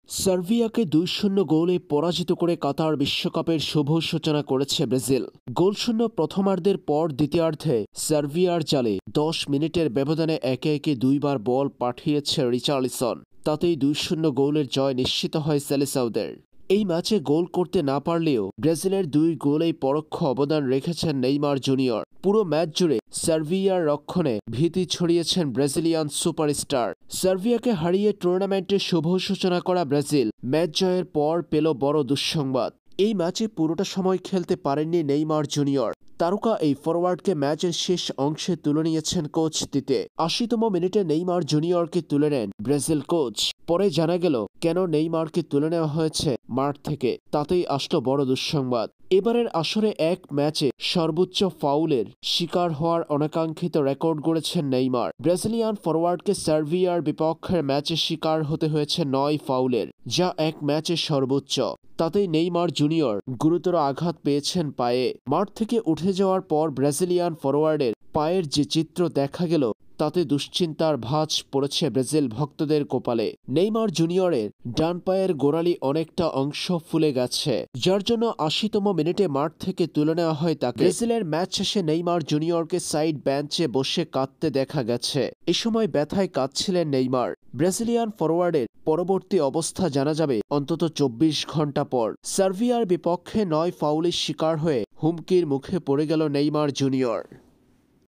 সার্বিয়াকে ২-০ গোলে পরাজিত করে কাতার বিশ্বকাপের শুভ সূচনা করেছে ব্রাজিল। গোলশূন্য প্রথমার্ধের পর দ্বিতীয়ার্ধে সার্বিয়ার জালে ১০ মিনিটের ব্যবধানে একে একে দুইবার বল পাঠিয়েছে রিচার্লিসন। তাতেই ২-০ গোলের জয় নিশ্চিত হয় সেলেসাওদের। এই ম্যাচে গোল করতে না পারলেও ব্রাজিলের ২ গোলেই পরোক্ষ অবদান রেখেছেন নেইমার জুনিয়র। পুরো ম্যাচ জুড়ে সার্বিয়ার রক্ষণে ভীতি ছড়িয়েছেন ব্রাজিলিয়ান সুপারস্টার। সার্বিয়াকে হারিয়ে টুর্নামেন্টের শুভ সূচনা করা ব্রাজিল ম্যাচ জয়ের পর পেল বড় দুঃসংবাদ। এই ম্যাচে পুরোটা সময় খেলতে পারেননি নেইমার জুনিয়র। তারকা এই ফরোয়ার্ডকে ম্যাচের শেষ অংশে তুলে নিয়েছেন কোচ দিতে। ৮০তম মিনিটে নেইমার জুনিয়রকে তুলে নেন ব্রাজিল কোচ। পরে জানা গেল কেন নেইমারকে তুলে নেওয়া হয়েছে মাঠ থেকে। তাতেই আসলো বড় দুঃসংবাদ। এবারের আসরে এক ম্যাচে সর্বোচ্চ ফাউলের শিকার হওয়ার অনাকাঙ্ক্ষিত রেকর্ড গড়েছেন নেইমার। ব্রাজিলিয়ান ফরোয়ার্ডকে সার্বিয়ার বিপক্ষের ম্যাচে শিকার হতে হয়েছে ৯ ফাউলের, যা এক ম্যাচে সর্বোচ্চ। তাতেই নেইমার জুনিয়র গুরুতর আঘাত পেয়েছেন পায়ে। মাঠ থেকে উঠে যাওয়ার পর ব্রাজিলিয়ান ফরোয়ার্ডের পায়ের যে চিত্র দেখা গেল তাতে দুশ্চিন্তার ভাঁজ পড়েছে ব্রাজিল ভক্তদের কপালে। নেইমার জুনিয়রের ডান পায়ের গোড়ালি অনেকটা অংশ ফুলে গেছে, যার জন্য ৮০তম মিনিটে মাঠ থেকে তুলে নেওয়া হয় তাকে। ব্রাজিলের ম্যাচ শেষে নেইমার জুনিয়রকে সাইড বেঞ্চে বসে কাঁদতে দেখা গেছে। এ সময় ব্যথায় কাঁদছিলেন নেইমার। ব্রাজিলিয়ান ফরোয়ার্ডের পরবর্তী অবস্থা জানা যাবে অন্তত ২৪ ঘন্টা পর। সার্বিয়ার বিপক্ষে ৯ ফাউলের শিকার হয়ে হুমকির মুখে পড়ে গেল নেইমার জুনিয়র।